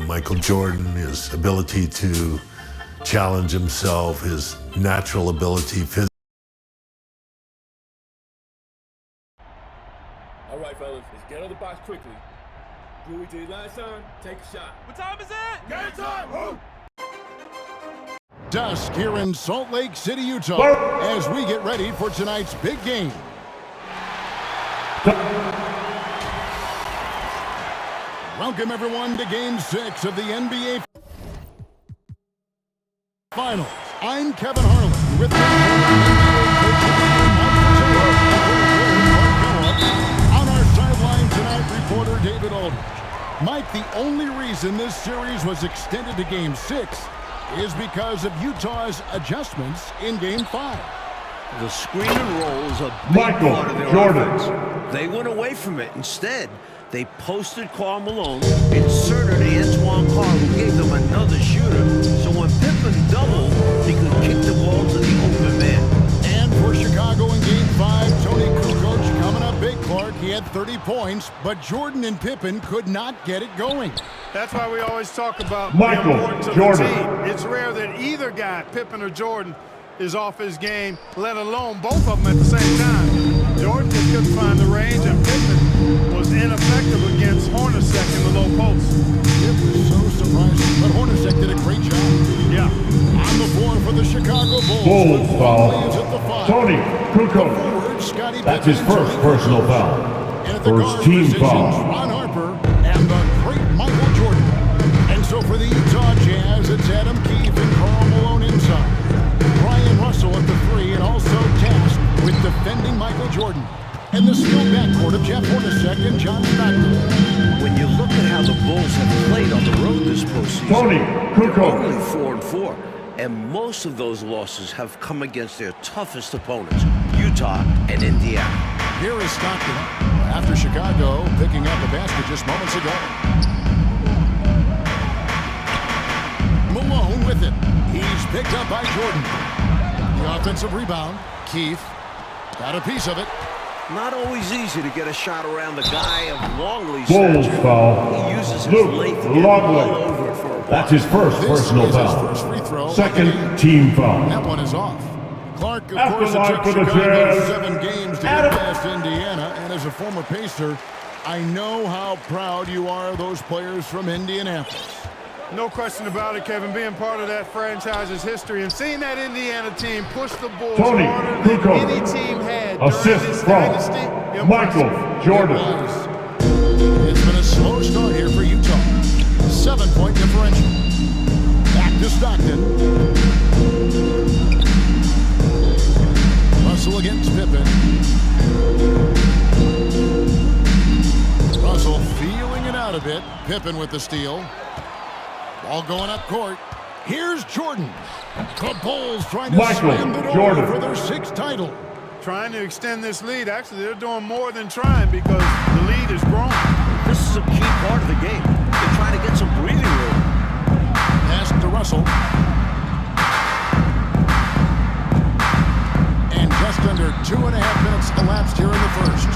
Michael Jordan, his ability to challenge himself, his natural ability, All right, fellas, let's get out of the box quickly. Do what we did last time, take a shot. What time is it? Game time! Woo! Dusk here in Salt Lake City, Utah, as we get ready for tonight's big game. Welcome, everyone, to Game 6 of the NBA Finals. I'm Kevin Harlan with on our sideline tonight, reporter David Aldridge. Mike, the only reason this series was extended to Game 6 is because of Utah's adjustments in Game 5. The screen and roll is a big part of their offense. They went away from it. Instead, they posted Karl Malone, inserted Antoine Carr, who gave them another shooter, so when Pippen doubled, he could kick the ball to the open man. And for Chicago in Game 5, Tony Kukoc coming up big, Clark. He had 30 points, but Jordan and Pippen could not get it going. That's why we always talk about Michael the importance of Jordan. the team. It's rare that either guy, Pippen or Jordan, is off his game, let alone both of them at the same time. Jordan just couldn't find the range, and Pippen was ineffective against Hornacek in the low post. It was so surprising, but Hornacek did a great job. Yeah. On the floor for the Chicago Bulls. Bulls foul. Is at the 5. Tony Kukoc. Forward, Scottie That's Pippen his first and personal Jordan. foul. And at the First guard team positions, foul. Ron Harper and the great Michael Jordan. And so for the Utah Jazz, it's Adam Keefe and Karl Malone inside. Brian Russell at the 3 and also tasked with defending Michael Jordan. And the skilled backcourt of Jeff Hornacek and John Stockton. When you look at how the Bulls have played on the road this postseason, Tony they're Kukoc. only 4-4, and most of those losses have come against their toughest opponents, Utah and Indiana. Here is Stockton after Chicago picking up a basket just moments ago. Malone with it. He's picked up by Jordan. The offensive rebound. Keefe got a piece of it. Not always easy to get a shot around the guy of Longley's Bulls stature. foul. He uses his Luke length to get the ball Longley. over for a That's block. his first This personal is his foul. first free throw. Second team foul. That one is off. Clark, of After course, it line took for the Chicago Jazz. 7 games to get Adam. past Indiana. And as a former Pacer, I know how proud you are of those players from Indianapolis. No question about it, Kevin. Being part of that franchise's history and seeing that Indiana team push the Bulls Tony harder than Kukoc. any team had during Assist this from dynasty. Michael Jordan. It's been a slow start here for Utah. 7-point differential. Back to Stockton. Russell against Pippen. Russell feeling it out a bit. Pippen with the steal. Ball going up court. Here's Jordan. The Bulls trying to Michael slam the door Jordan. for their 6th title. Trying to extend this lead. Actually, they're doing more than trying because the lead is growing. This is a key part of the game. They're trying to get some breathing room. Pass to Russell. And just under 2.5 minutes elapsed here in the first.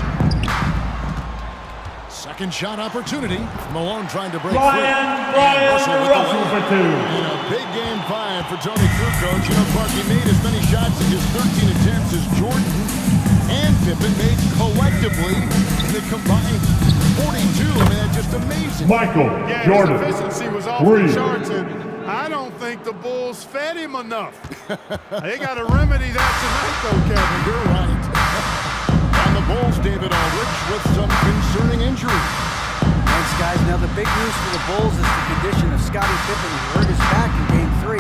Second shot opportunity. Malone trying to break free. And Russell with the for layup. 2. In a big game 5 for Tony Kukoc. You know, Clark, he made as many shots in his 13 attempts as Jordan and Pippen made collectively in the combined 42. I mean, that's just amazing. Michael Yeah, Jordan. his efficiency was off Three. the charts, and I don't think the Bulls fed him enough. They got to remedy that tonight, though, Kevin. You're right. On the Bulls, David Aldridge with some concerning injuries. Thanks, guys. Now, the big news for the Bulls is the condition of Scottie Pippen, who hurt his back in Game 3.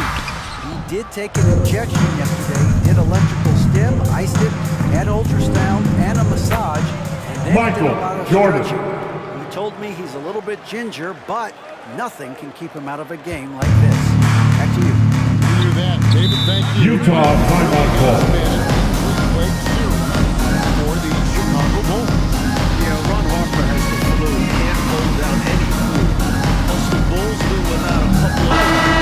He did take an injection yesterday. He did electrical stim, iced it, had ultrasound, and a massage. And then Michael he did a lot of Jordan. stretching. He told me he's a little bit ginger, but nothing can keep him out of a game like this. Back to you. Do that, David. Thank you. Utah timeout call. For the Chicago Bulls. Yeah, Ron Harper has the flu. He can't hold down any flu. Plus, the Bulls live without a couple of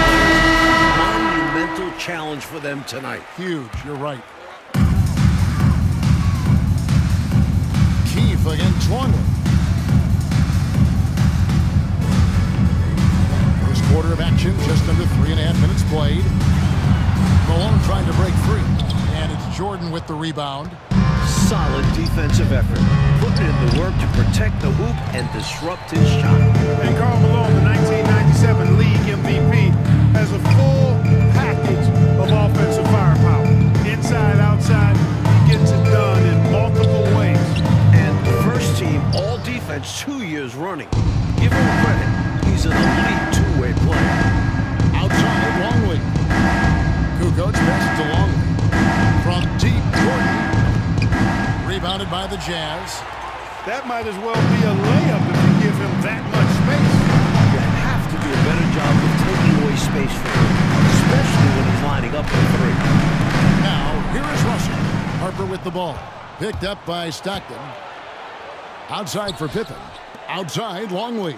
players. Monumental challenge for them tonight. Huge. You're right. Keefe against Longley. quarter of action, just under 3.5 minutes played. Malone trying to break free, and it's Jordan with the rebound. Solid defensive effort, putting in the work to protect the hoop and disrupt his shot. And Karl Malone, the 1997 league MVP, has a full package of offensive firepower. Inside, outside, he gets it done in multiple ways. And first team all defense 2 years running. Give him credit, he's an elite two-way player. Outside, Longley. Kukoc passes to Longley. From deep, Jordan. Rebounded by the Jazz. That might as well be a layup if you give him that much space. You have to do a better job of taking away space for him, especially when he's lining up for three. Now, here is Russell. Harper with the ball. Picked up by Stockton. Outside for Pippen. Outside, Longley.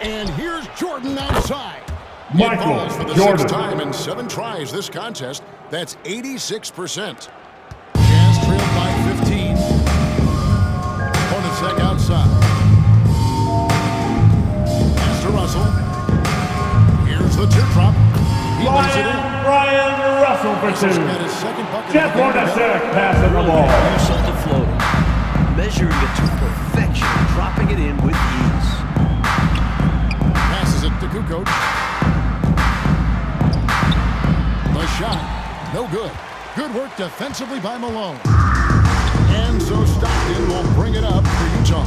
And here's Jordan outside. Michael It falls for the Jordan. sixth time in 7 tries this contest. That's 86%. Jazz trailed by 15. Hornacek outside. Pass to Russell. Here's the teardrop. He lays it in. Ryan Russell for Russell's two. got his second bucket. Jeff of the game. Hornacek passing the ball. Himself the floater, measuring it to perfection, dropping it in with ease. Passes it to Kukoc. The shot, no good. Good work defensively by Malone. And so Stockton will bring it up for Utah.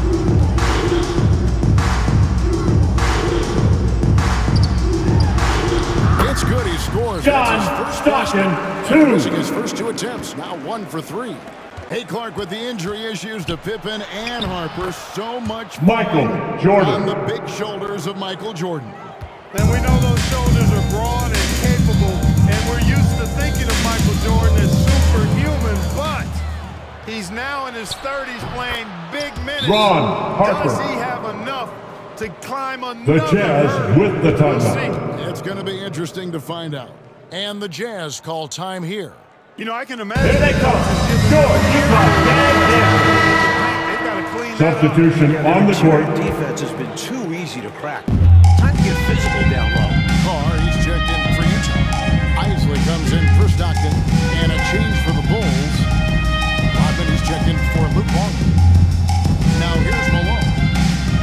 It's good, he scores. John That's his first Stockton, basket. two. Losing his first 2 attempts, now 1 for 3. Hey, Clark, with the injury issues to Pippen and Harper, so much Michael on Jordan. the big shoulders of Michael Jordan. And we know those shoulders are broad and capable, and we're used to thinking of Michael Jordan as superhuman, but he's now in his 30s playing big minutes. Ron Harper. Does he have enough to climb another The Jazz hurdle? with the We'll see. timeout. It's going to be interesting to find out. And the Jazz call time here. You know, I can imagine. Here they come. George, They've got to clean that up. substitution on the court. Defense has been too easy to crack. Time to get physical down low. Carr, he's checked in for Utah. Isley comes in for Stockton. And a change for the Bulls. Rodman, he's checked in for Luke Longley. Now here's Malone.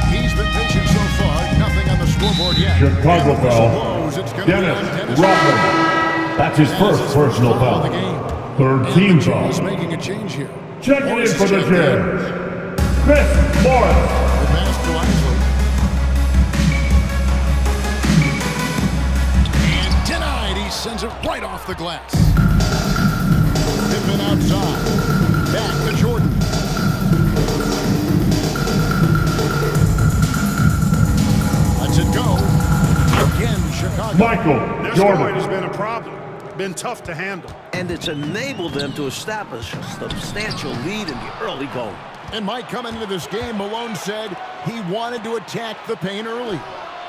He's been patient so far. Nothing on the scoreboard yet. Chicago And the whistle foul. blows. It's gonna be on Dennis Rodman. That's his first personal of the foul. game. Third And team the foul. Jazz making a change here. Checking in Morris for the checked in. Jazz. Chris Morris. The pass to Isley. And denied. He sends it right off the glass. Pippen outside. Back to Jordan. Lets it go. Again, Chicago. Michael Their scoring Jordan. has been a problem. Been tough to handle. And it's enabled them to establish a substantial lead in the early going. And Mike, coming into this game, Malone said he wanted to attack the paint early.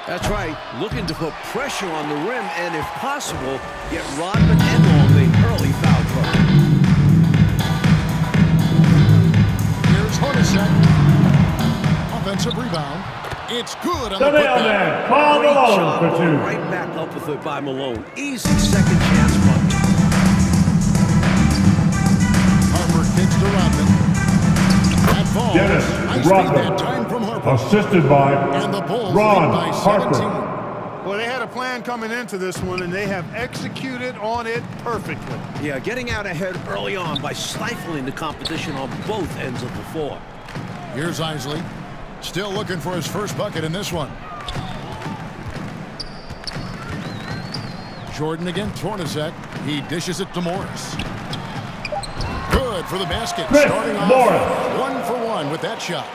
That's right, looking to put pressure on the rim and, if possible, get Rodman and Longley early foul trouble. Here's Hornacek. Offensive rebound. It's good on The the putback. mailman, Karl Great Malone job, for two. right back up with it by Malone. Easy second chance bucket. Harper kicks to Rodman. That falls. Dennis Nice feed Rodman. that time from Harper. Assisted by And the Bulls Ron lead by 17. Harper. Well, they had a plan coming into this one, and they have executed on it perfectly. Yeah, getting out ahead early on by stifling the competition on both ends of the floor. Here's Isley. Still looking for his first bucket in this one. Jordan against Hornacek. He dishes it to Morris. Good for the basket. Chris Starting off Morris. 1-for-1 with that shot.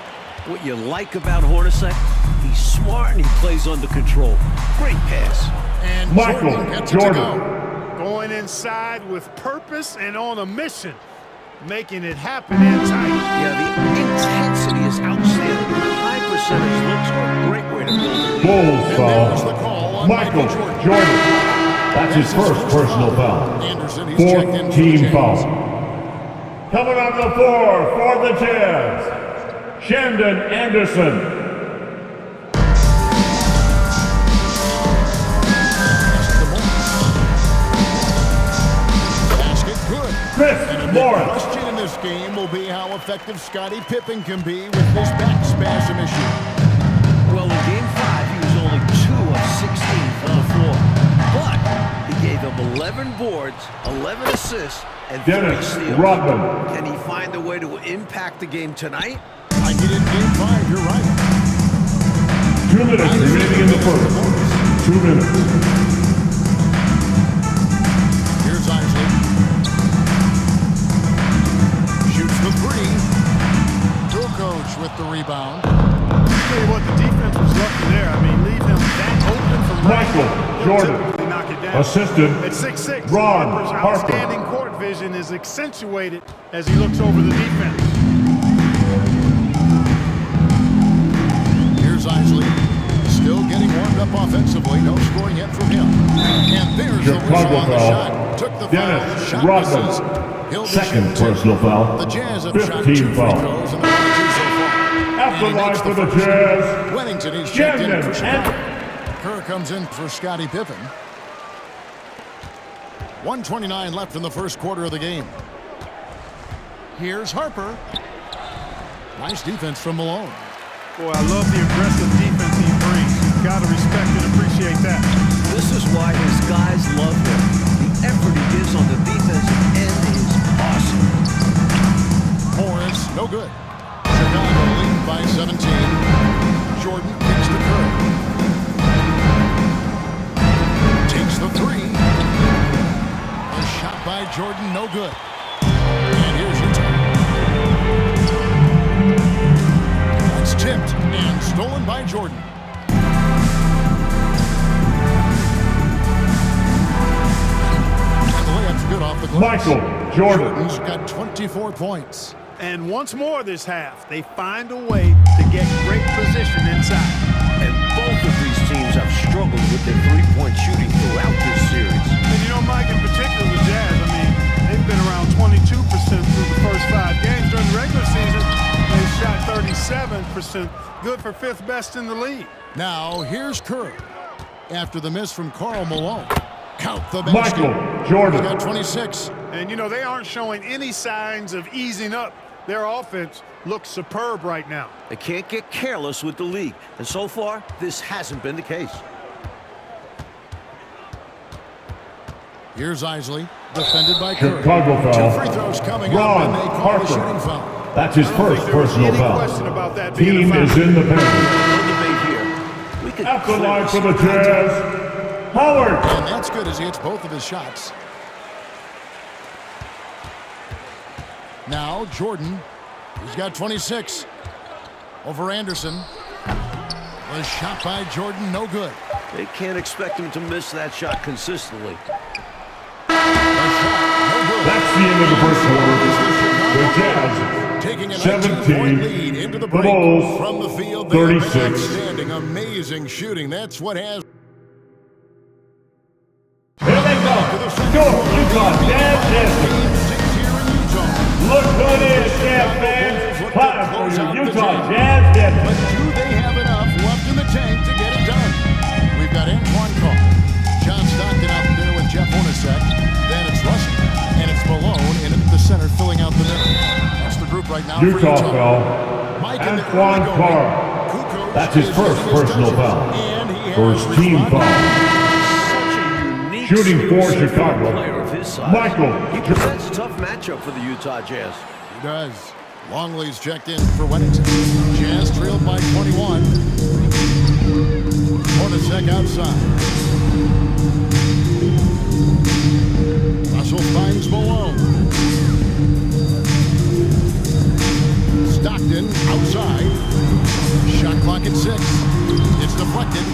What you like about Hornacek, he's smart and he plays under control. Great pass. And Michael Jordan gets it to Jordan. go. Going inside with purpose and on a mission. Making it happen in tight. Yeah, the intensity is outstanding. High percentage looks are a great way to build a lead. Bulls And there's the foul. call on Michael Jordan. Jordan. That's his first personal foul. Anderson, he's checked in Fourth for the team Jazz. foul. Coming on the floor for the Jazz, Shandon Anderson. The Morris. question in this game will be how effective Scottie Pippen can be with this back spasm issue. Well, in Game 5, he was only 2 of 16 from the floor. But he gave them 11 boards, 11 assists, and 3 Dennis steals. Rodman. Can he find a way to impact the game tonight? Like he did in Game 5, you're right. 2 minutes remaining in the first. 2 minutes. Here's Isley. Shoots the three. Kukoc with the rebound. Tell you what, the defense was lucky there. I mean, leave him that open from Michael Jordan. typically knock it down. Assistant At 6'6", Ron Harper's Harper. outstanding court vision is accentuated as he looks over the defense. Here's Isley. Still getting warmed up offensively. No scoring yet from him. And there's the whistle Chicago on the foul. shot. Took the foul. Dennis Shot Rodman. misses. He'll be Second shooting two. personal foul. The Jazz have shot 15 2 free foul. throws in the 2 so far. After And he line makes for the first. Jazz. Wennington is checked in Shandon for Chicago. and Kerr comes in for Scottie Pippen. 1:29 left in the first quarter of the game. Here's Harper. Nice defense from Malone. Boy, I love the aggressive defense he brings. You've got to respect and appreciate that. This is why his guys love him. The effort he gives on the defensive end is awesome. Morris, no good. Chicago lead by 17. Jordan kicks to Kerr. Takes the three. A shot by Jordan, no good. And here's Utah. That's tipped and stolen by Jordan. And the layup's good off the glass. Michael Jordan. Jordan's got 24 points. And once more this half, they find a way to get great position inside. And both of these teams have struggled with their three-point shooting throughout this series. And you know, Mike, in particular, the Jazz, I mean, they've been around 22% through the first 5 games. During the regular season, they shot 37%, good for 5th best in the league. Now, here's Kerr. After the miss from Karl Malone. Count the basket. Michael Jordan. He got 26. And, you know, they aren't showing any signs of easing up. Their offense looks superb right now. They can't get careless with the league. And so far, this hasn't been the case. Here's Isley. Defended by Kerr. Chicago foul. 2 free throws coming Ron up, and they call Harper. the shooting foul. That's his I don't first think there was personal any foul. question about that being Team a foul. is in the penalty. No debate here. We could At the clearly line for see the Jazz. Howard. And that's good as he hits both of his shots. Now, Jordan. He's got 26. Over Anderson. A shot by Jordan, no good. They can't expect him to miss that shot consistently. A shot, no good. That's the end of the first quarter. The Jazz Taking a 17, 19-point lead into the break. Bulls, From the field, they have been 36. outstanding, amazing shooting. That's what has. Here they go. Utah Jazz dancing. Look who it is, Jazz fans. Time for your Utah Jazz But dancing. do they have enough left in the tank to get it done? We've got Antoine Carr, John Stockton out there with Jeff Hornacek. Then it's Russell, and it's Malone in at the center filling out the middle. That's the group right now for Utah Utah. foul. Mike in the Antoine early Carr. going. Kukoc That's his is first getting his personal touches, foul. and he First has team responded. foul. Such a unique Shooting for skill set a Chicago. player of his size. Michael He presents a tough matchup for the Utah Jazz. He does. Longley's checked in for Wennington. Jazz trailed by 21. Hornacek outside. Russell finds Malone. Stockton outside. Shot clock at 6. It's deflected.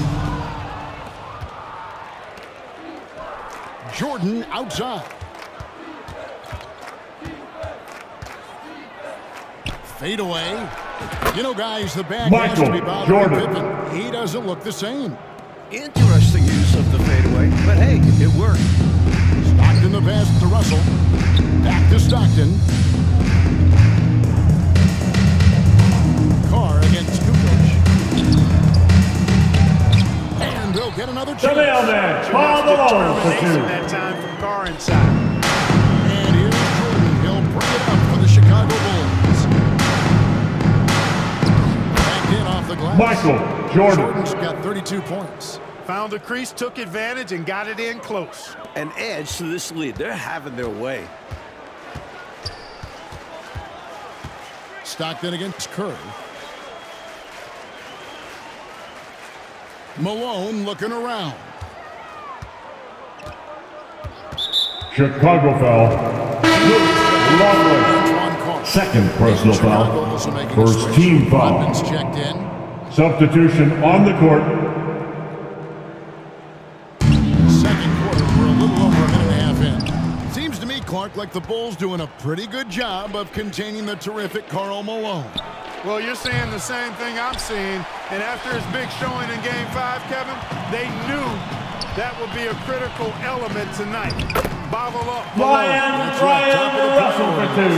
Jordan outside. Fade away. You know, guys, the back has to be Michael bothering Jordan. Pippen. He doesn't look the same. Interesting use of the fadeaway, but hey, it worked. Stockton the pass to Russell. Back to Stockton. Carr against Kukoc. And they'll get another The chance. mailman, Karl Malone for Determination 2. that time from Carr inside. And here's Jordan. He'll the glass. Michael Jordan. Jordan's got 32 points. Found the crease, took advantage, and got it in close. And adds to this lead. They're having their way. Stockton against Curry. Malone looking around. Chicago foul. Lovely. Second personal foul. First team foul. Rodman's checked in. Substitution on the court. Second quarter, we're a little over a minute and a half in. Seems to me, Clark, like the Bulls doing a pretty good job of containing the terrific Karl Malone. Well, you're seeing the same thing I'm seeing. And after his big showing in Game 5, Kevin, they knew that would be a critical element tonight. Bottle up. Ryan Russell for two.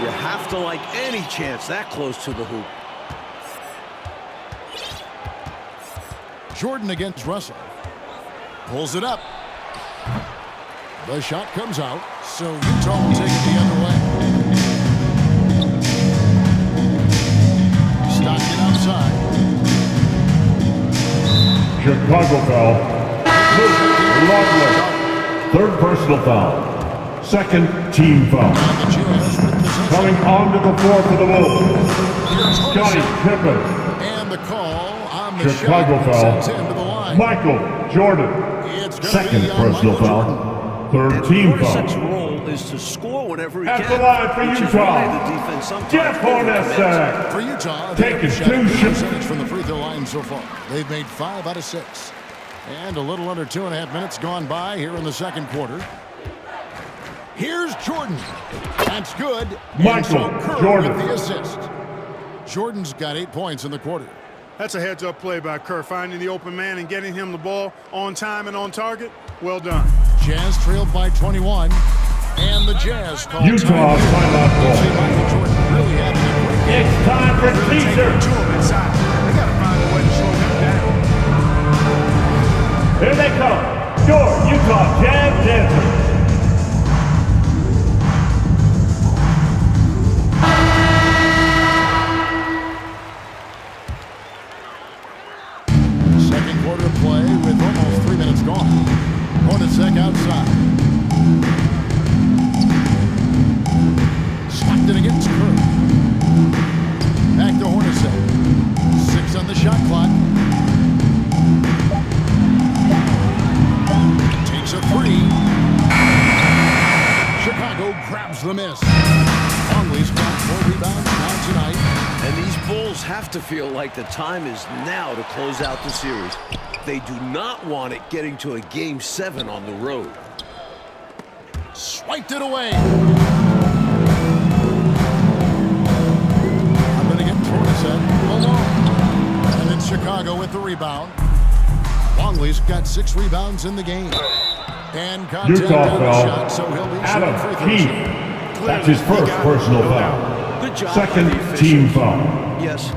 You have to like any chance that close to the hoop. Jordan against Russell. Pulls it up. The shot comes out, so Utah will take it the other way. Stockton outside. Chicago foul. Lovely. Third personal foul. Second team foul. Coming onto the floor for the Bulls. Scottie Pippen. And the call on the Chicago shot foul. sends him to the line. Michael Jordan. It's gonna Second be on personal Michael foul. Jordan. Third team Hornacek's foul. role is to score whenever he At can. the line for which is Utah. why the defense sometimes Jeff Hornacek. For Utah, they Taking have shot a two good shots. percentage from the free throw line so far. They've made 5 out of 6. And a little under 2.5 minutes gone by here in the second quarter. Here's Jordan. That's good. Michael And so Kerr Jordan. with the assist. Jordan's got 8 points in the quarter. That's a heads-up play by Kerr, finding the open man and getting him the ball on time and on target. Well done. Jazz trailed by 21. And the Jazz call Utah time. timeout ball. Michael Jordan really having a great game. It's time for Really taking teaser. it to him inside. They got to find a way to slow him down. Here they come. Your Utah Jazz Dancers. Second quarter play with almost 3 minutes gone. Hornacek outside. Stockton against Curry. Back to Hornacek. 6 on the shot clock. Takes a 3. Chicago grabs the miss. Conley's got 4 rebounds now tonight. And these Bulls have to feel like the time is now to close out the series. They do not want it getting to a Game 7 on the road. Swiped it away. I'm going to get Hornacek alone. And then Chicago with the rebound. Longley's got 6 rebounds in the game. And contact Utah on the foul. shot, so he'll be shooting free Adam throws. Keith. That's his first personal foul. Good job Second by the officials. team foul. Yes.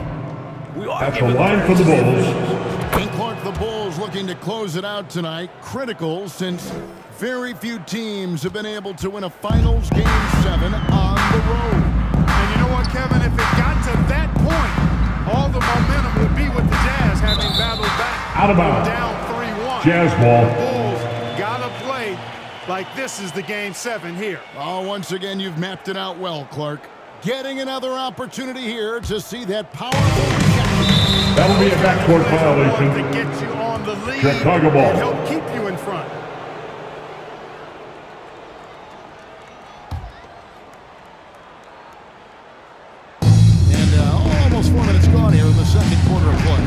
We are At the giving line for the Bulls. And Clark, the Bulls looking to close it out tonight. Critical since very few teams have been able to win a finals Game 7 on the road. And you know what, Kevin? If it got to that point, all the momentum would be with the Jazz having battled back. Out of bounds. Down 3-1. Jazz ball. The Bulls gotta play like this is the Game 7 here. Oh, once again, you've mapped it out well, Clark. Getting another opportunity here to see that powerful reaction. That'll be a backcourt To violation. get you on the lead Chicago ball. and help keep you in front. And almost 4 minutes gone here in the second quarter of play.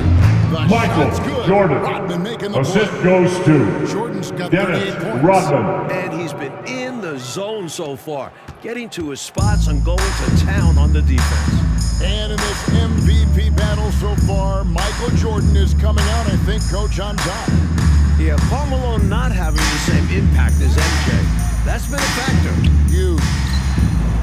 The Michael shot's good. Jordan. Rodman making the Assist play. goes to Jordan's got Dennis 38 points. Rodman. And he's been in the zone so far, getting to his spots and going to town on the defense. And in this MVP battle so far, Michael Jordan is coming out, I think, Coach, on top. Yeah, Karl Malone not having the same impact as MJ. That's been a factor. Huge.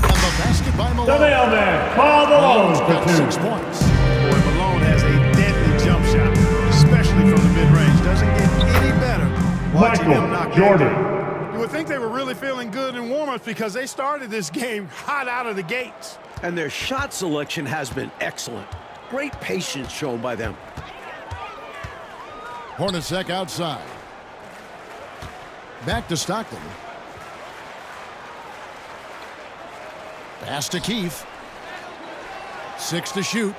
And the basket by Malone. The mailman, Karl Malone Malone's for got 6 two. points. Boy, Malone has a deadly jump shot, especially from the mid-range. Doesn't get any better watching him knock Michael that Jordan. down. You would think they were really feeling good in warm-ups because they started this game hot out of the gates. And their shot selection has been excellent. Great patience shown by them. Hornacek outside. Back to Stockton. Pass to Keefe. 6 to shoot.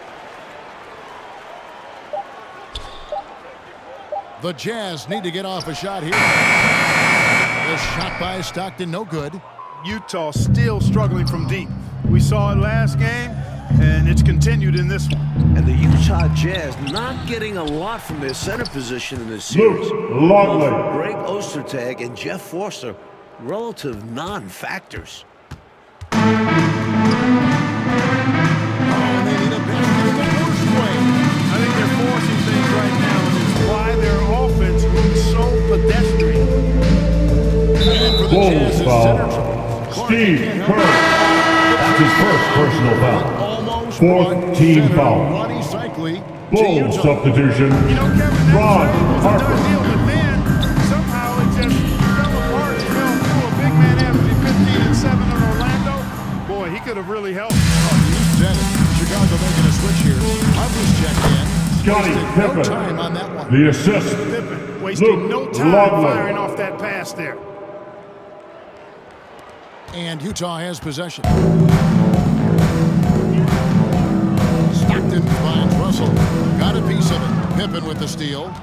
The Jazz need to get off a shot here. The shot by Stockton, no good. Utah still struggling from deep. We saw it last game, and it's continued in this one. And the Utah Jazz not getting a lot from their center position in this series. Luke Longley. Greg Ostertag and Jeff Forster, relative non-factors. They need a basket in the first play. I think they're forcing things right now, and it's why their offense looks so pedestrian. And for the Bulls Jazz's foul. center trouble, Steve Kerr. That's his first personal foul. almost Fourth one team center, foul. Ronnie Cycli to Bulls Utah. substitution. You know, Kevin, that Ron trade was a Harper. done deal, but then somehow it just fell apart. It fell through. A big man averaging 15 and 7 on Orlando. Boy, he could have really helped. You said it. Chicago making a switch here. Hubbard's checked in. Scottie Wasted Pippen. no time on that one. The assist. Pippen wasting Luke no time Longley. firing off that pass there. And Utah has possession. Stockton finds Russell. Got a piece of it. Pippen with the steal.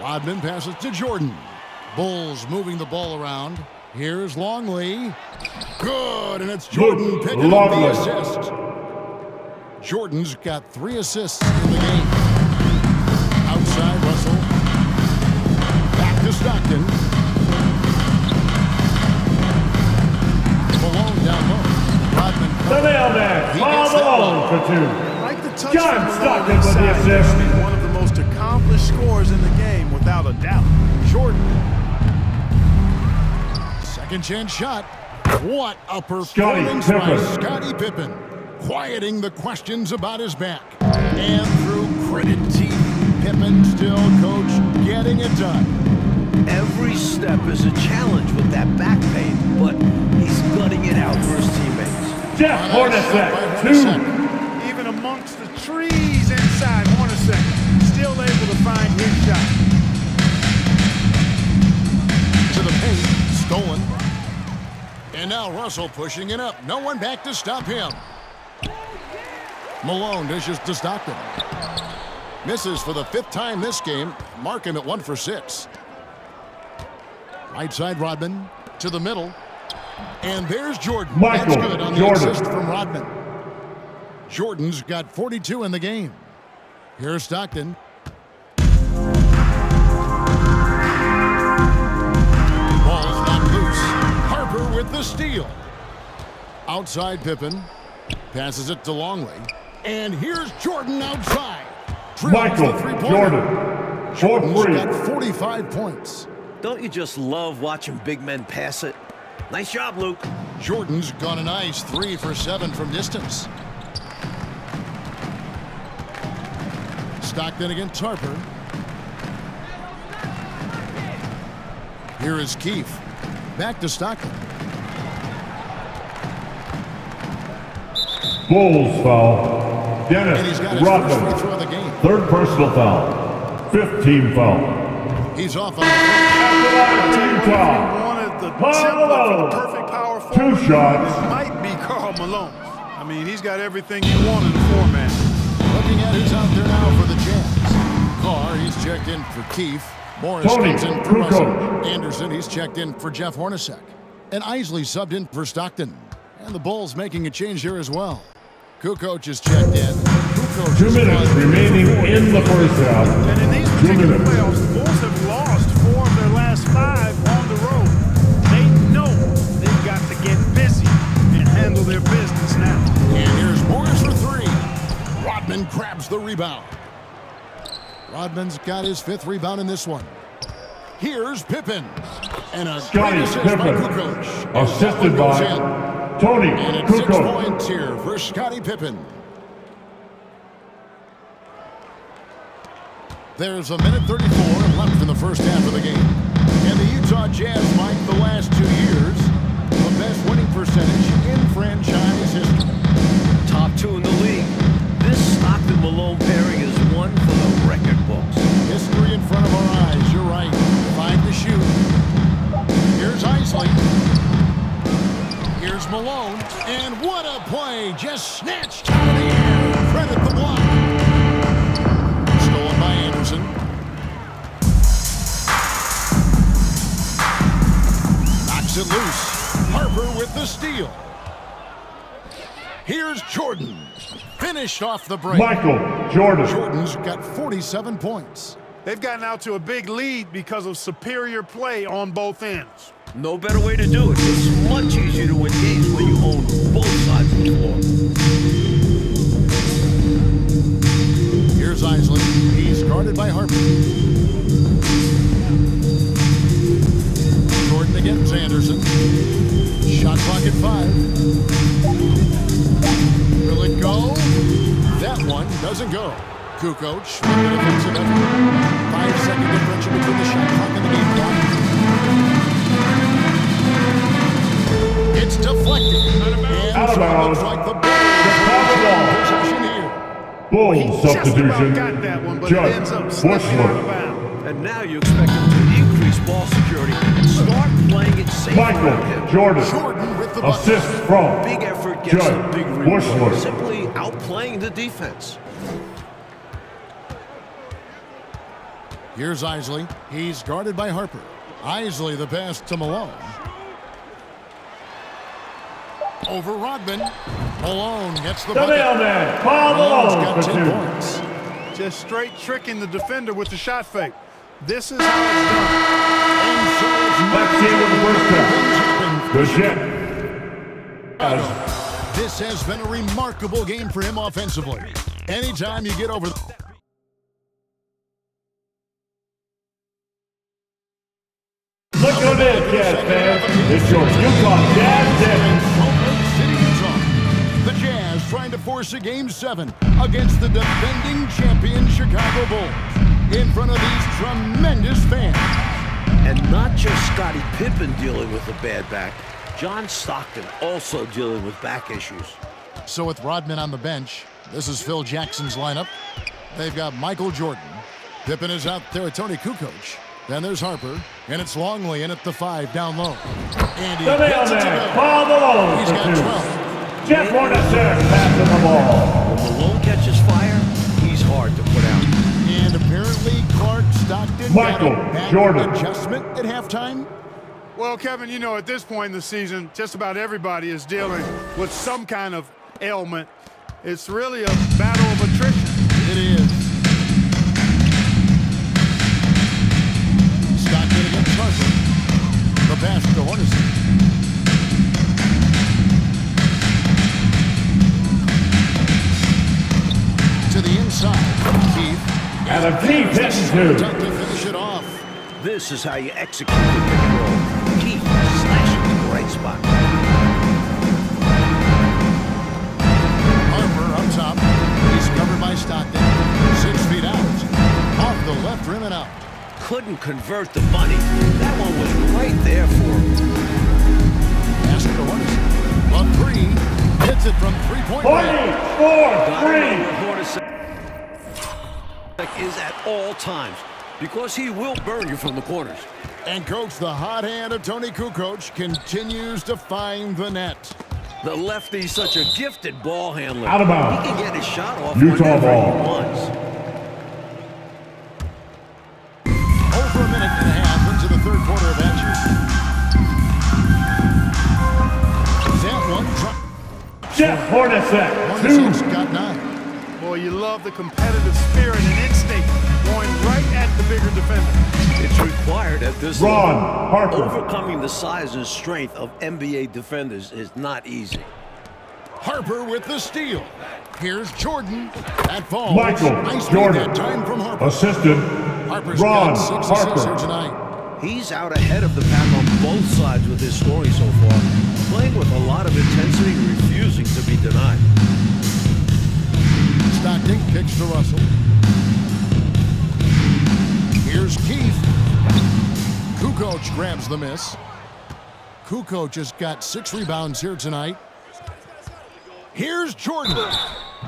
Rodman passes to Jordan. Bulls moving the ball around. Here's Longley. Good, and it's Jordan Luke picking up the Longley. assist. Jordan's got 3 assists in the game. Outside Russell. Back to Stockton. Malone down low. Rodman. The mailman. He Paul gets that Malone one. for 2. I like the touch John from Malone Stockton with the inside. assist. I mean, one of the most accomplished scorers in the game, without a doubt. Jordan. Second chance shot. What a performance by Pippen. Scottie Pippen. Quieting the questions about his back. And through gritted teeth, Pippen still, coach, getting it done. Every step is a challenge with that back pain, but he's gutting it out for his teammates. Jeff Hornacek, 2. Even amongst the trees inside, Hornacek still able to find his shot. To the paint, stolen. And now Russell pushing it up. No one back to stop him. Malone dishes to Stockton. Misses for the 5th time this game. Mark him at 1 for 6. Right side Rodman to the middle. And there's Jordan. Michael That's good on the Jordan. assist from Rodman. Jordan's got 42 in the game. Here's Stockton. Ball's not loose. Harper with the steal. Outside Pippen. Passes it to Longley. And here's Jordan outside. Drills Michael the three-pointer. Jordan. Jordan's 4-3. got 45 points. Don't you just love watching big men pass it? Nice job, Luke. Jordan's got a nice 3 for 7 from distance. Stockton against Harper. Here is Keefe. Back to Stockton. Bulls foul. And he's got Dennis his first free Rodman. throw of the game. 3rd personal foul. 5th team foul. He's off on the Utah. Wanted the Paul template for Malone. the perfect power 2 forward. shots. It might be Karl Malone. I mean, he's got everything you want in a 4-man. looking at who's out there now for the Jazz. Carr, he's checked in for Keefe. Morris Tony comes in for Kukoc. Russell. Anderson, he's checked in for Jeff Hornacek. And Isley subbed in for Stockton. And the Bulls making a change here as well. Kukoc is checked in. Kukoc 2 is minutes fine. remaining in the first half. And in these 2 particular minutes. playoffs, the Bulls have lost 4 of their last 5 on the road. They know they've got to get busy and handle their business now. And here's Morris for 3. Rodman grabs the rebound. Rodman's got his 5th rebound in this one. Here's Pippen. And a Scottie great assist by Pippen. Kukoc. Assisted Goes by in. Tony And it's 6 Kukoc. points here for Scottie Pippen. There's a minute 34 left in the first half of the game. And the Utah Jazz, like the last 2 years, the best winning percentage in franchise history. Top 2 in the league. This Stockton-Malone pairing is one for the record books. History in front of our eyes, you're right. 5 to shoot. Here's Isley. Here's Malone. And what a play! Just snatched out of the air. Credit the block. Stolen by Anderson. Knocks it loose. Harper with the steal. Here's Jordan. Finished off the break. Michael Jordan. Jordan's got 47 points. They've gotten out to a big lead because of superior play on both ends. No better way to do it. It's much easier to win games when you own both sides of the floor. Here's Isley. He's guarded by Harper. Jordan against Anderson. Shot clock at 5. Will it go? That one doesn't go. Kukoc with an offensive effort. 5-second differential between the shot clock and the game clock. It's deflected. Out of bounds. Looks like the possession here. Bull substitution. Got that one, but it ends up Judge slipping out of Bushler. bounds. And now you expect him to increase ball security and start playing it safe around Michael him. Jordan. Jordan with the bucket. Assist from Big effort gets Judge a big reward. Bushler. Simply outplaying the defense. Here's Isley. He's guarded by Harper. Isley the pass to Malone. Over Rodman. Malone gets the The bucket. mailman, Paul Malone's Malone got for 10 2. points. Just straight tricking the defender with the shot fake. This is how it's done. And so it's Let's see what the first half. The Jet. This has been a remarkable game for him offensively. Anytime you get over Look who it is, Jazz fans. It's your Utah Jazz Devils. Salt Lake City, Utah. The Jazz trying to force a Game 7 against the defending champion Chicago Bulls in front of these tremendous fans. And not just Scottie Pippen dealing with a bad back. John Stockton also dealing with back issues. So with Rodman on the bench, this is Phil Jackson's lineup. They've got Michael Jordan. Pippen is out there with Tony Kukoc. Then there's Harper, and it's Longley in at the 5 down low. And he The gets it to mailman, go. Paul Malone He's for got 2. 12. Jeff Hornacek passing the ball. When Malone catches fire, he's hard to put out. And apparently Clark Stockton Michael got a back Jordan. adjustment at halftime. Well, Kevin, you know, at this point in the season, just about everybody is dealing with some kind of ailment. It's really a battle of attrition. It is. Stockton against Harper. The pass to Hornacek. To the inside. Keith. And a deep hit, too. To finish it off. This is how you execute the pick and roll. Keith slashing to the right spot. Harper up top. He's covered by Stockton. 6 feet out. Off the left rim and out. Couldn't convert the money. That one was right there for him. Pass to Hornacek. On 3. Hits it from 3-point range. 24-3. Is at all times because he will burn you from the corners. And coach, the hot hand of Tony Kukoc continues to find the net. The lefty's such a gifted ball handler. Out of bounds. He can get his shot off Utah whenever ball. he wants. Over a minute and a half into the third quarter of action. That one dropped. Jeff Hornacek, Hornacek's 2. got 9. Boy, you love the competitive spirit and instinct going right at the bigger defender. It's required at this Ron level. Harper. Overcoming the size and strength of NBA defenders is not easy. Harper with the steal. Here's Jordan. That falls. Michael Nice feed Jordan. that time from Harper. Assistant Harper's Ron got 6 assists here Harper. tonight. He's out ahead of the pack on both sides with his scoring so far, playing with a lot of intensity, refusing to be denied. Stockton kicks to Russell. Here's Keith. Kukoc grabs the miss. Kukoc just got 6 rebounds here tonight. Here's Jordan.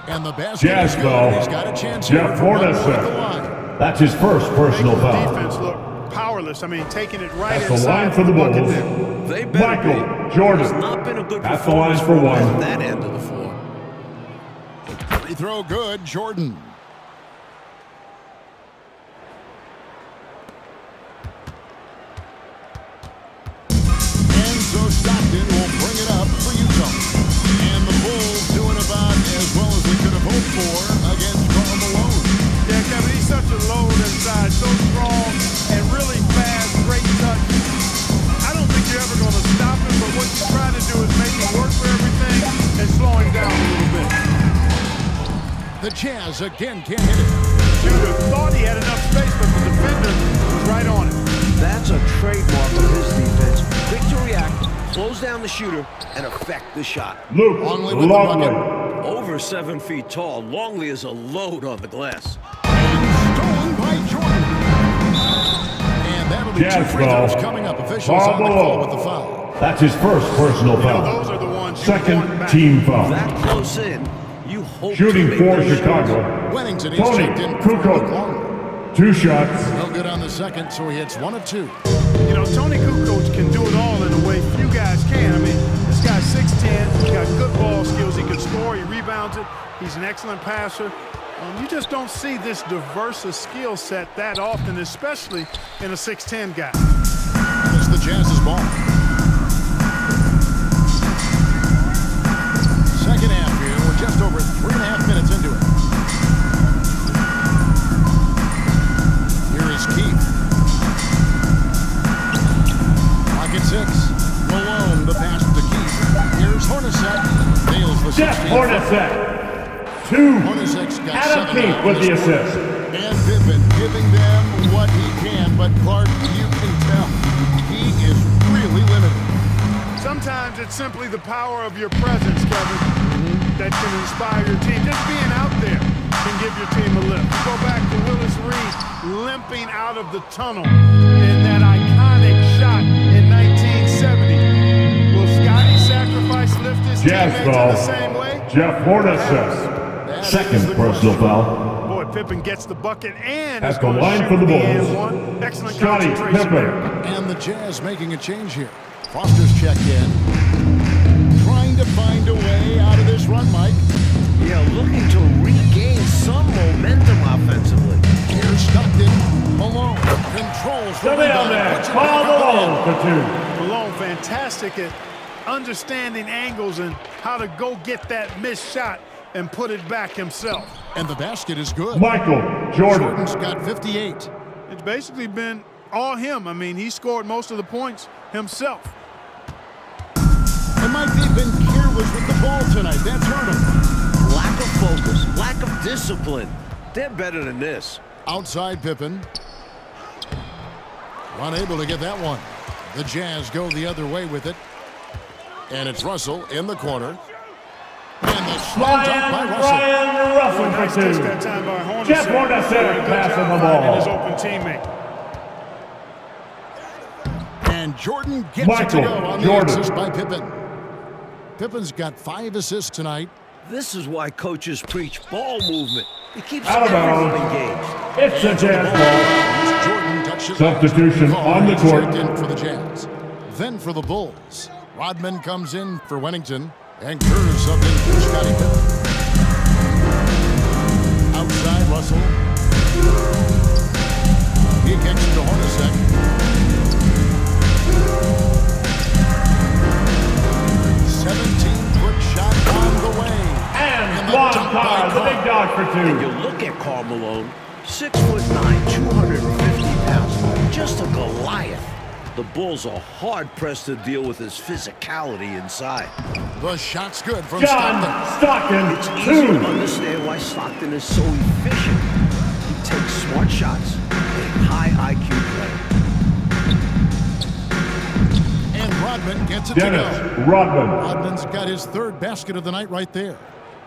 And the basket Jazz is good. foul. He's got a chance Jeff here for one more at the Hornacek. line. That's his first personal Making the foul. defense look powerless. I mean, taking it right At the inside line for the bucket Bulls, there. They better Michael be. Jordan. It's not been a good At the line performance for one. at that end of the floor. Free throw good, Jordan. And so Stockton will bring it up for Utah. And the Bulls doing about as well as they could have hoped for against Karl Malone. Yeah, Kevin, he's such a load inside, so strong and really fast, great touch. I don't think you're ever going to stop him, but what you try to do is make him work for everything and slow him down a little bit. The Jazz again can't hit it. Shooter thought he had enough space, but the defender was right on it. That's a trademark of his defense. Quick to react, close down the shooter, and affect the shot. Luke Longley with the Longley. bucket. Over 7 feet tall, Longley is a load on the glass. And stolen by Jordan. And that'll be Jazz 2 free throws foul. coming up. Officials Karl on the call Malone. with the foul. That's his first personal You know, foul. those are the ones you want Second back. team foul. That close in, you hope Shooting to make for those Chicago. Wennington, he's Tony checked in for Luke Longley. Kukoc. 2 shots. No good on the second, so he hits 1 of 2. You know, Tony Kukoc can do it all in a way few guys can. I mean, this guy's 6'10", he's got good ball skills, he can score, he rebounds it, he's an excellent passer. You just don't see this diverse a skill set that often, especially in a 6'10" guy. It's the Jazz's ball. Second half here. We're just over 3.5 minutes into it. Here is Keith. Pocket 6. Malone, the pass to Keith. Here's Hornacek. Nails the 16. Jeff Hornacek. 2. Hornacek's got Adam 7 Keith now with in the this quarter. assist. And Pippen giving them what he can, but Clark, you can tell, he is really limited. Sometimes it's simply the power of your presence, Kevin, that can inspire your team. Just being out there can give your team a lift. Go back to Willis Reed limping out of the tunnel in that iconic shot in 1970. Will Scotty sacrifice lift his Jazz teammates in foul. the same way? Jeff Hornacek. Second personal foul. Boy, Pippen gets the bucket and At is the going to line shoot for the the Bulls, and one. Excellent Scottie concentration Pippen. there. And the Jazz making a change here. Foster's checked in. Trying to find a way out of this run, Mike. Yeah, looking to regain some momentum offensively. Here's Stockton. Malone controls the Come in rebound. there. Puts it Karl back up Malone in. for 2. Malone fantastic at understanding angles and how to go get that missed shot and put it back himself. And the basket is good. Michael Jordan. Jordan's got 58. It's basically been all him. I mean, he scored most of the points himself. And Mike, they've been careless with the ball tonight. That's hurt him. Lack of focus, lack of discipline. They're better than this. Outside Pippen. Unable to get that one. The Jazz go the other way with it. And it's Russell in the corner. And the slam dunk by Russell. Ryan Russell Nice for catch 2. that time by Hornacek. Jeff Hornacek Doing a good passing job the finding ball. his open teammate. And Jordan gets it to Michael go on the Jordan. assist by Pippen. Pippen's got 5 assists tonight. This is why coaches preach ball movement. It keeps Out of everyone bounds. engaged. It's the Jazz ball. Jordan touches Substitution on the court. Checked in for the Jazz. Then for the Bulls. Rodman comes in for Wennington. And Kerr subbed in for Scottie Pippen. Outside Russell. He kicks it to Hornacek. 17-foot shot on the way. And the Juan dunk by Carr, the big dog for And you 2. look at Karl Malone, 6'9", 250 pounds, just a Goliath. The Bulls are hard-pressed to deal with his physicality inside. The shot's good from John Stockton. It's Stockton, easy to 2. understand why Stockton is so efficient. He takes smart shots, a high IQ player. And Rodman gets it Dennis to go. Rodman. Rodman's got his 3rd basket of the night right there.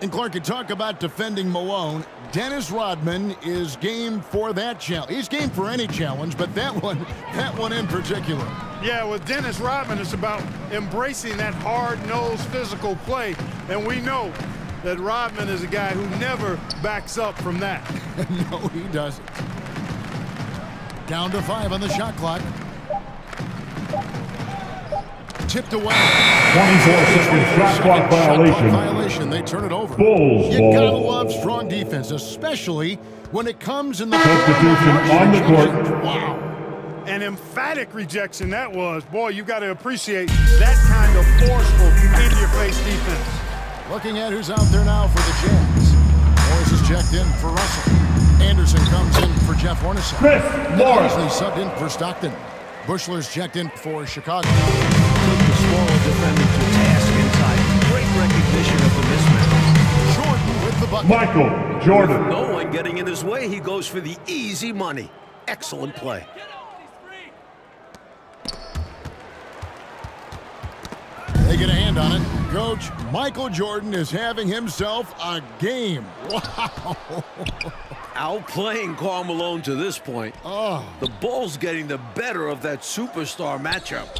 And Clark, you talk about defending Malone. Dennis Rodman is game for that challenge. He's game for any challenge, but that one in particular. Yeah, with Dennis Rodman, it's about embracing that hard-nosed physical play. And we know that Rodman is a guy who never backs up from that. No, he doesn't. Down to 5 on the shot clock. Tipped away. 24-second shot clock violation. They turn it over. Bulls You ball. gotta love strong defense, especially when it comes in the Substitution on the court. Wow. An emphatic rejection that was. Boy, you got to appreciate that kind of forceful, in-your-face defense. Looking at who's out there now for the Jazz. Morris is checked in for Russell. Anderson comes in for Jeff Hornacek. Chris Morris. Beasley subbed in for Stockton. Bushler's checked in for Chicago. Took the smaller defender to task inside. Great recognition of the mismatch. Jordan with the bucket. Michael Jordan. No one getting in his way, he goes for the easy money. Excellent play. They get a hand on it. Coach Michael Jordan is having himself a game. Wow. Outplaying Karl Malone to this point. Oh. The Bulls getting the better of that superstar matchup.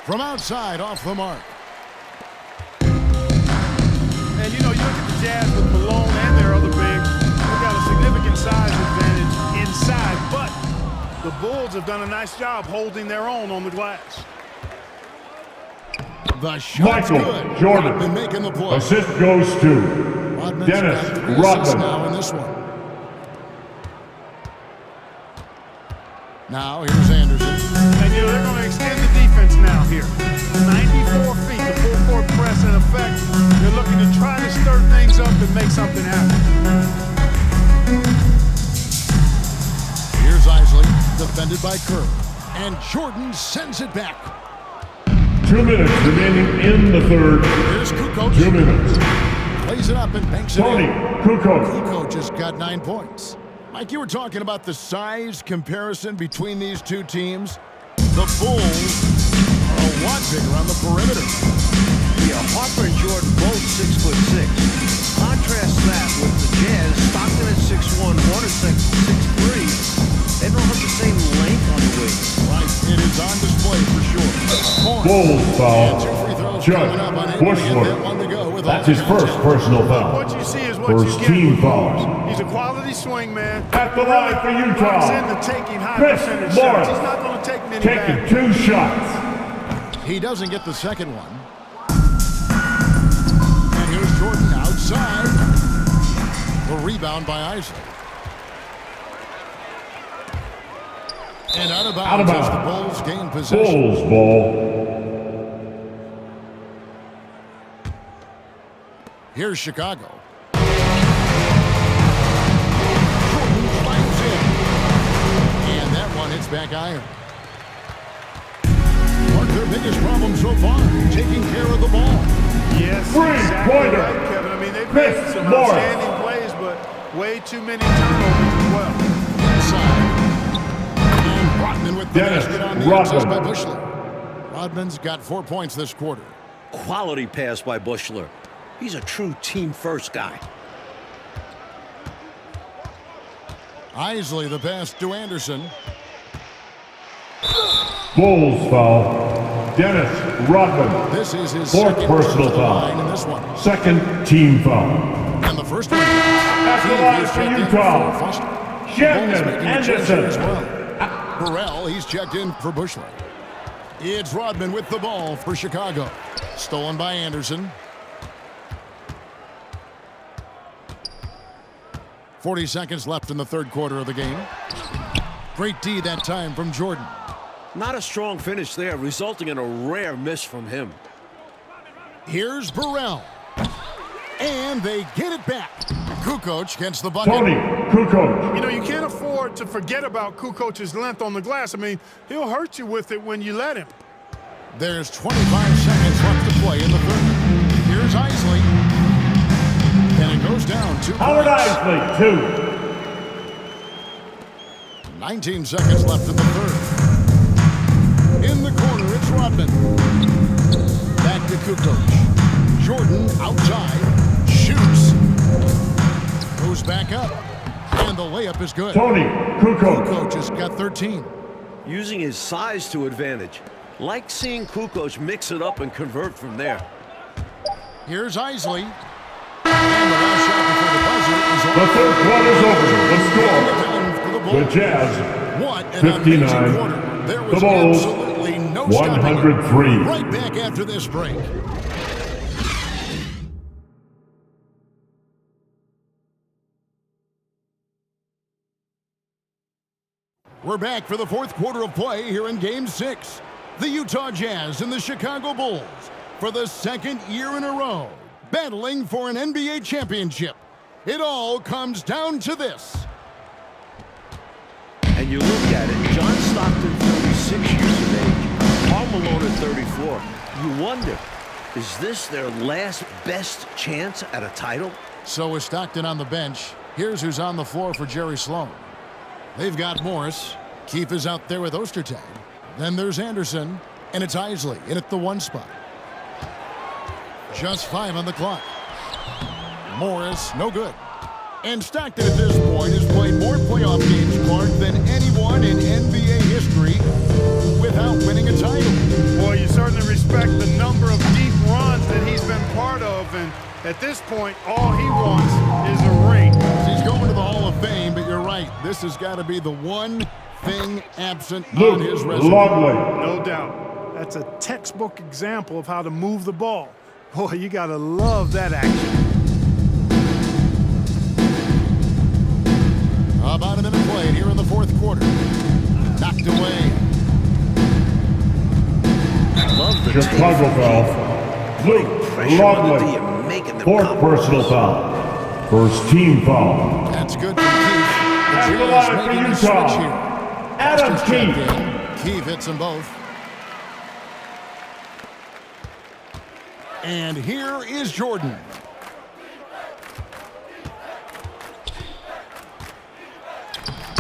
From outside, off the mark. And, you know, you look at the Jazz with Malone and their other bigs. They've got a significant size advantage inside, but the Bulls have done a nice job holding their own on the glass. The shot's Michael good. Jordan. Rodman making the play. Assist goes to Rodman's Dennis got 3 assists Rodman. now in this one. Now here's Anderson. And, you know, they're going to extend the defense now here. 94 feet, the full court press in effect. They're looking to try to stir things up and make something happen. Here's Isley, defended by Kerr. And Jordan sends it back. 2 minutes remaining in the third. Here's Kukoc. 2 minutes. Plays it up and banks it Tony in. Kukoc. Kukoc just got 9 points. Mike, you were talking about the size comparison between these two teams. The Bulls are a lot bigger on the perimeter. Yeah, Harper and Jordan both 6'6". Contrast that with the Jazz, Stockton at 6'1", Hornacek 6'3". They don't have the same length on the wing. Right, it is on display for sure. Bulls And 2 foul. free throws coming up on Judge it. That one to Bushler. go with That's all his first personal foul. What you see is what First you get. team with Malone. foul. He's a quality swing man. At the line for Utah. Locks in the taking high Chris percentage Morris. shots. He's not going to take many Taking back. 2 shots. He doesn't get the second one. And here's Jordan outside. The rebound by Isley. And out of bounds as the Bulls gain possession. Bulls ball. Here's Chicago. Jordan climbs in. And that one hits back iron. Mark, their biggest problem so far, taking care of the ball. Yes, exactly right, Kevin. I mean, they've made some outstanding plays, but way too many turnovers as well. Inside. And Rodman with the Dennis basket on the Rodman. assist by Bushler. Rodman's got 4 points this quarter. Quality pass by Bushler. He's a true team-first guy. Isley the pass to Anderson. Bulls foul. Dennis Rodman. This is his 4th second personal to the line in foul. this one. 2nd team foul. And the first one. At the line for Utah. Shannon Anderson. As well. Burrell, he's checked in for Bushler. It's Rodman with the ball for Chicago. Stolen by Anderson. 40 seconds left in the third quarter of the game. Great D that time from Jordan. Not a strong finish there, resulting in a rare miss from him. Here's Burrell. And they get it back. Kukoc gets the bucket. Tony Kukoc. You know, you can't afford to forget about Kukoc's length on the glass. I mean, he'll hurt you with it when you let him. There's 25 seconds left to play in the third. Here's Isley. And it goes down 2 Howard points. Isley, 2. 19 seconds left in the third. In the corner, it's Rodman. Back to Kukoc. Jordan outside. Shoots. Goes back up. And the layup is good. Tony Kukoc. Kukoc has got 13. Using his size to advantage. Like seeing Kukoc mix it up and convert from there. Here's Isley. And the last shot before the buzzer is The off. third quarter's over. The score, For the Bulls. the Jazz, What an 59. amazing quarter. There was The Bulls, absolutely no stopping it. 103. Right back after this break. We're back for the fourth quarter of play here in Game 6. The Utah Jazz and the Chicago Bulls, for the second year in a row, battling for an NBA championship. It all comes down to this. And you look at it, John Stockton, 36 years of age, Karl Malone at 34. You wonder, is this their last best chance at a title? So is Stockton on the bench. Here's who's on the floor for Jerry Sloan. They've got Morris. Keefe is out there with Ostertag. Then there's Anderson, and it's Isley in at the 1 spot. Just 5 on the clock. Morris, no good. And Stockton at this point has played more playoff games, Clark, than anyone in NBA history without winning a title. Boy, you certainly respect the number of deep runs that he's been part of, and at this point, all he wants is a ring. He's going to the Hall of Fame, but you're right. This has got to be the one thing absent on Luke his resume. Longley. No doubt. That's a textbook example of how to move the ball. Boy, you got to love that action. About a minute played here in the fourth quarter. Knocked away. Love the Chicago tape. foul. Luke Pressure on the D Longley. and making them Fourth compromise. personal foul. First team foul. That's good for Keefe. The At the Jazz line for making a Utah, switch here. Adam Boston's checked Keefe. in. Keefe hits them both. And here is Jordan.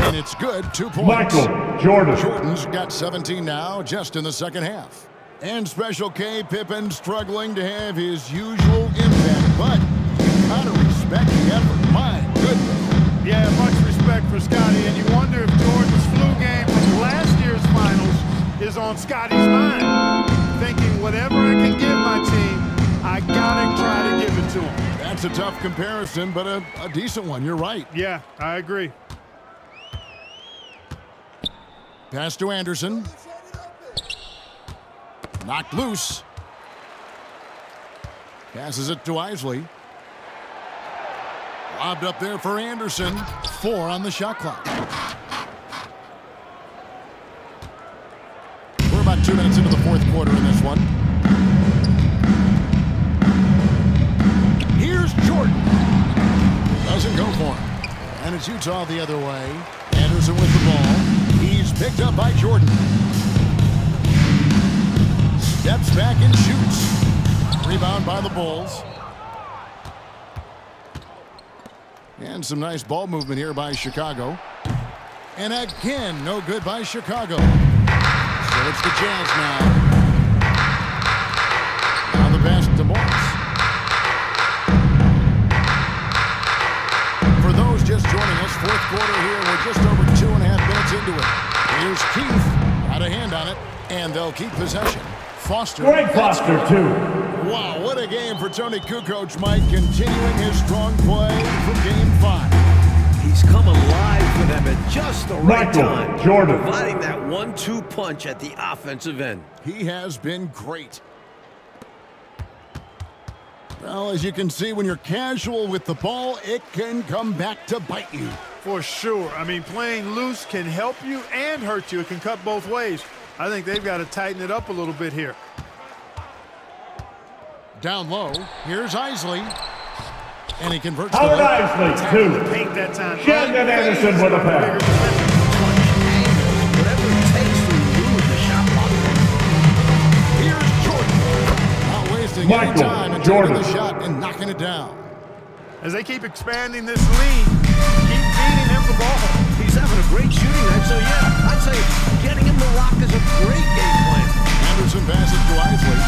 And it's good, 2 points. Michael Jordan. Jordan's got 17 now, just in the second half. And Special K Pippen struggling to have his usual impact, but you gotta respect the effort. My goodness. Yeah, much respect for Scotty, and you wonder if Jordan's flu game from last year's finals is on Scotty's mind. Thinking whatever I can give my team, I gotta try to give it to him. That's a tough comparison, but a decent one. You're right. Yeah, I agree. Pass to Anderson. Knocked loose. Passes it to Isley. Lobbed up there for Anderson. 4 on the shot clock. We're about 2 minutes into the fourth quarter in this one. Here's Jordan. Doesn't go for him. And it's Utah the other way. Anderson with the ball. He's picked up by Jordan. Steps back and shoots. Rebound by the Bulls. And some nice ball movement here by Chicago. And again, no good by Chicago. So it's the Jazz now. Now the pass to Morris. For those just joining us, fourth quarter here. We're just over 2.5 minutes into it. Here's Keefe. Got a hand on it. And they'll keep possession. Foster. Greg Foster, 2. Wow, what a game for Tony Kukoc, Mike, continuing his strong play from Game 5. He's come alive for them at just the right Michael time. Jordan. Providing that 1-2 punch at the offensive end. He has been great. Well, as you can see, when you're casual with the ball, it can come back to bite you. For sure. I mean, playing loose can help you and hurt you. It can cut both ways. I think they've got to tighten it up a little bit here. Down low, here's Isley. And he converts Howard the Isley, 2. Paint that time. Shandon Anderson with a pass. Whatever it takes to remove the shot clock. Here's Jordan. Not wasting any Michael time and Jordan. taking the shot and knocking it down. As they keep expanding this lead, keep feeding him the ball. He's having a great shooting night, so yeah, I'd say getting him the rock is a great game plan. Anderson passes to Isley.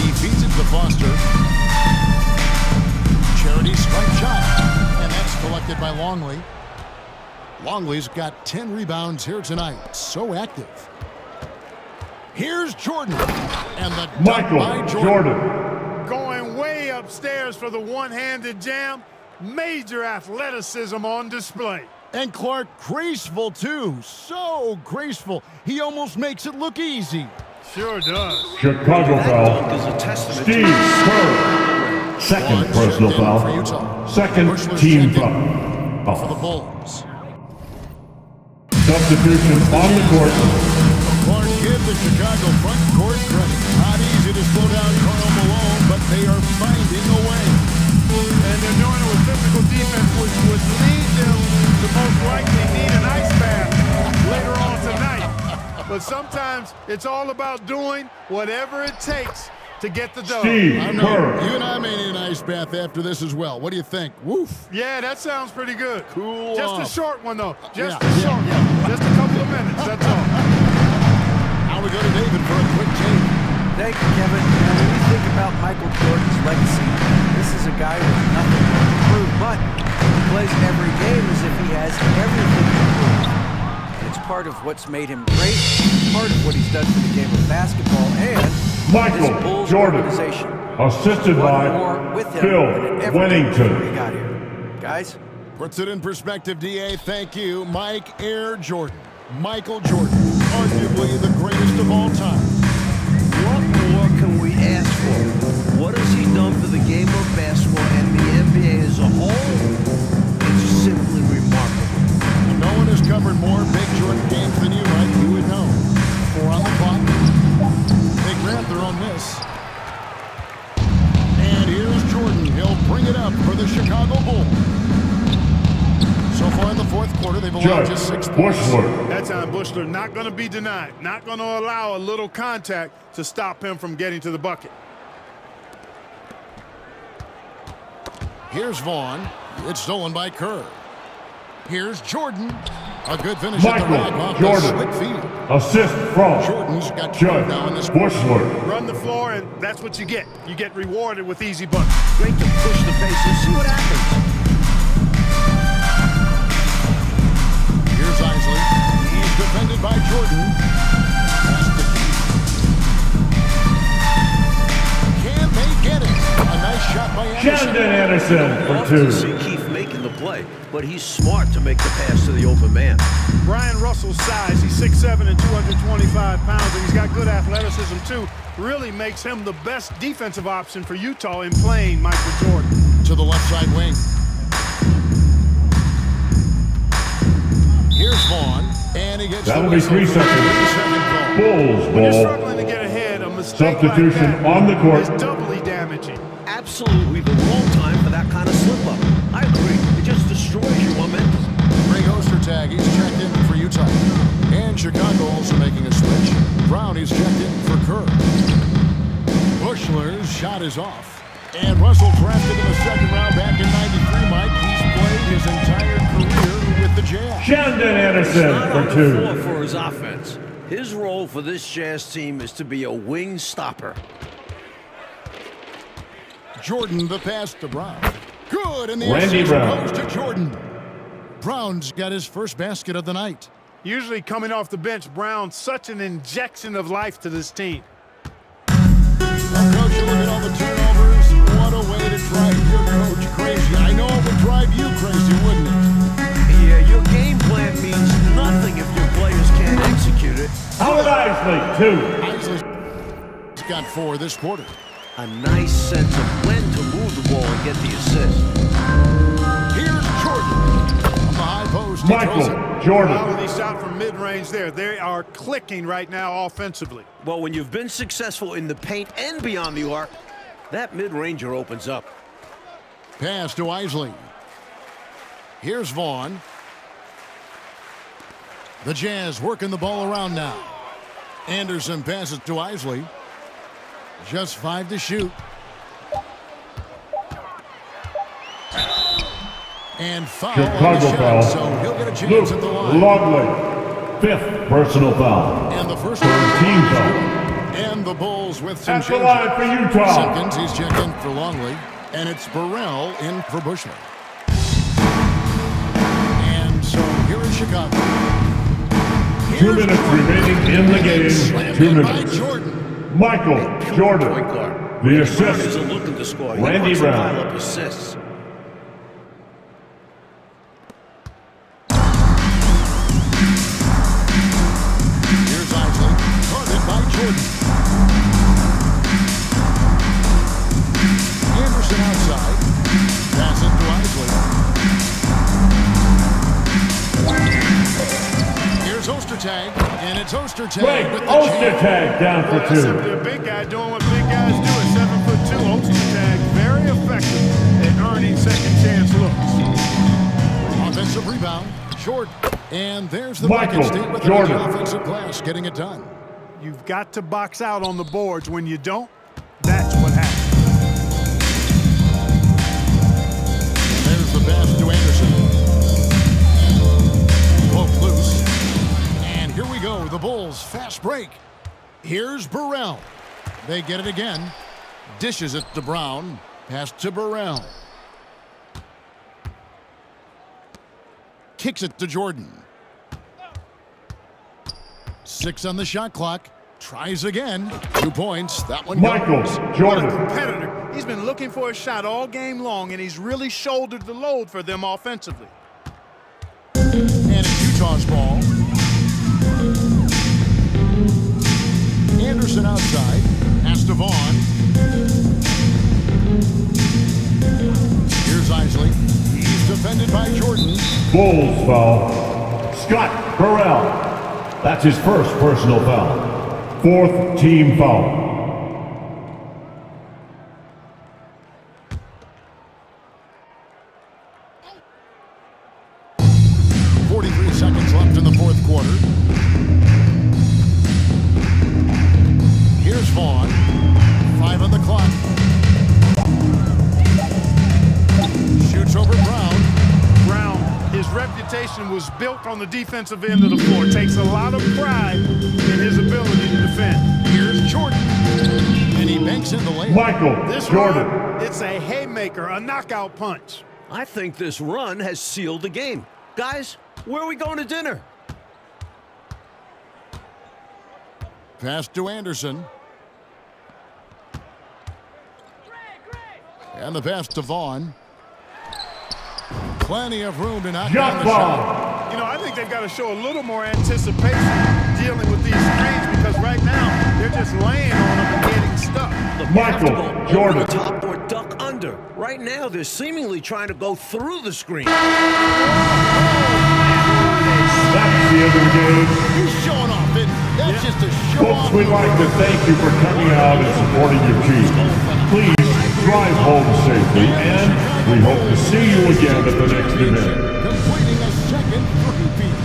He feeds it to Foster. Longley. Longley's got 10 rebounds here tonight. So active. Here's Jordan. And the dunk by Michael Jordan. Going way upstairs for the one-handed jam. Major athleticism on display. And Clark graceful too. So graceful. He almost makes it look easy. Sure does. Chicago That foul. dunk is a testament Steve to Kerr. Second One personal checked in foul. for Utah. Second Bushler's team checked in foul. for the Bulls. Substitution on the court. Clark gives the Chicago front court credit. Not easy to slow down Karl Malone, but they are finding a way. And they're doing it with physical defense, which would lead them to most likely need an ice bath later on tonight. But sometimes it's all about doing whatever it takes to get the dub. Steve I know. Kerr. You and I may need an ice bath after this as well. What do you think? Woof. Yeah, that sounds pretty good. Cool Just a off. short one, though. Just Yeah, a short one. Just a couple of minutes, that's all. Now we go to David for a quick take. Thank you, Kevin. Now, when you think about Michael Jordan's legacy, this is a guy with nothing to prove, but he plays every game as if he has everything to prove. And it's part of what's made him great, part of what he's done for the game of basketball, and Michael this Bulls Jordan. organization. Assisted One by more with him Phil than it ever did Wennington. before he got here. Guys, Puts it in perspective, D.A. Thank you. Mike Air Jordan. Michael Jordan. Arguably the greatest of all time. what more can we ask for? What has he done for the game of basketball and the NBA as a whole? It's simply remarkable. No one has covered more big Jordan games than you, Mike. You would know. 4 on the clock. They grab their own miss. And here's Jordan. He'll bring it up for the Chicago Bulls. So far in the fourth quarter, they've allowed Judge just 6 points. Bushler. That time, Bushler not going to be denied. Not going to allow a little contact to stop him from getting to the bucket. Here's Vaughn. It's stolen by Kerr. Here's Jordan. A good finish at the rack Michael off the Jordan. slick feed. Assist from Jordan's got 12 now in this Judge quarter. Bushler. Run the floor, and that's what you get. You get rewarded with easy buckets. Great to push the pace and see what happens. Here's Isley. He's defended by Jordan. Pass to Keith. Can they get it? A nice shot by Anderson. Shandon Anderson Love for to 2. see Keith making the play, but he's smart to make the pass to the open man. Brian Russell's size, he's 6'7" and 225 pounds, and he's got good athleticism too. Really makes him the best defensive option for Utah in playing Michael Jordan. To the left side wing. Here's Vaughn, and he gets That'll the be whistle 3 for the seconds. 37 call. Bulls When you're ball. struggling to get ahead, a mistake Substitution like that on the court. is doubly damaging. Absolutely the wrong time for that kind of slip-up. I agree. It just destroys your momentum. Greg Ostertag, he's checked in for Utah. And Chicago also making a switch. Brown, he's checked in for Kerr. Bushler's shot is off. And Russell drafted in the second round back in '93, Mike. He's played his entire career with the Jazz. Shandon Anderson Not for on the 2. floor for his offense. His role for this Jazz team is to be a wing stopper. Jordan, the pass to Brown. Good, and the Randy assist Brown. goes to Jordan. Brown's got his first basket of the night. Usually coming off the bench, Brown's such an injection of life to this team. Coach, you look at all the turnovers. What a way to drive your coach crazy. I know it would drive you crazy, wouldn't it? Yeah, your game plan means nothing if your players can't execute it. Howard Isley 2. Isley's got 4 this quarter. A nice sense of when to move the ball and get the assist. Here's Jordan. From the high post, he throws it. Michael Jordan. Wow, he shot from mid-range there. They are clicking right now offensively. Well, when you've been successful in the paint and beyond the arc, that mid-ranger opens up. Pass to Isley. Here's Vaughn. The Jazz working the ball around now. Anderson passes to Isley. Just 5 to shoot. And foul on the Chicago shot, foul. so he'll get a chance Luke at the line. Longley. 5th personal foul. And the first Third one team is foul. good. And the Bulls with some At the line changes. for Utah. Simpkins, he's checked in for Longley. And it's Burrell in for Bushler. Chicago. 2 minutes remaining in the game. 2 By minutes. Jordan. Michael Jordan. Point guard. The Brown assist. isn't looking to score. He Randy wants to Brown. pile up assists. Here's Isley. Guarded by Jordan. Anderson outside. Pass it to Isley. Here's Ostertag. And it's Ostertag Great. with the Ostertag down for That's 2. simply a big guy doing what big guys do at 7'2". Ostertag very effective at earning second chance looks. offensive rebound. Short. And there's the Michael Michigan State with Jordan. the offensive glass getting it done. You've got to box out on the boards. When you don't, that's what happens. There's the pass to Anderson. Poke loose. And here we go. The Bulls fast break. Here's Burrell. They get it again. Dishes it to Brown. Pass to Burrell. Kicks it to Jordan. 6 on the shot clock. Tries again. 2 points. That one Michael goes. What a Jordan. competitor. He's been looking for a shot all game long, and he's really shouldered the load for them offensively. And it's Utah's ball. Anderson outside. Pass to Vaughn. Here's Isley. He's defended by Jordan. Bulls foul. Scott Burrell. That's his first personal foul. 4th team foul. Seconds left in the fourth quarter. Here's Vaughn. 5 on the clock. Shoots over Brown. Brown, his reputation was built on the defensive end of the floor. Takes a lot of pride in his ability to defend. Here's Jordan. And he banks in the layup. Michael This Jordan. run, it's a haymaker, a knockout punch. I think this run has sealed the game. Guys, where are we going to dinner? Pass to Anderson. And the pass to Vaughn. Plenty of room to knock down Shot the shot. bomb. You know, I think they've got to show a little more anticipation dealing with these screens, because right now they're just laying on them and getting stuck. Look, they have to Michael go Jordan. over the top or duck under. Right now, they're seemingly trying to go through the screen. That's the end of the game. He's showing off, and that's just a show Folks, off. we'd like to thank you for coming out and supporting your team. Please drive home safely, and we hope to see you again at the next event. Completing a second three-peat.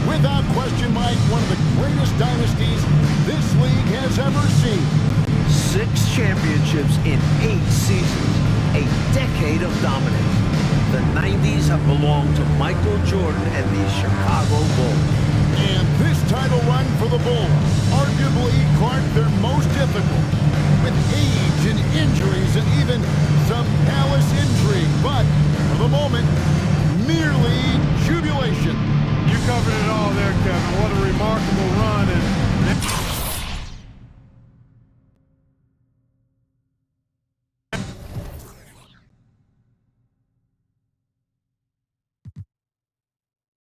Without question, Mike, one of the greatest dynasties this league has ever seen. 6 championships in 8 seasons. A decade of dominance. The 90s have belonged to Michael Jordan and the Chicago Bulls. And this title run for the Bulls, arguably, Clark, their most difficult. With age and injuries and even some palace intrigue. But, for the moment, merely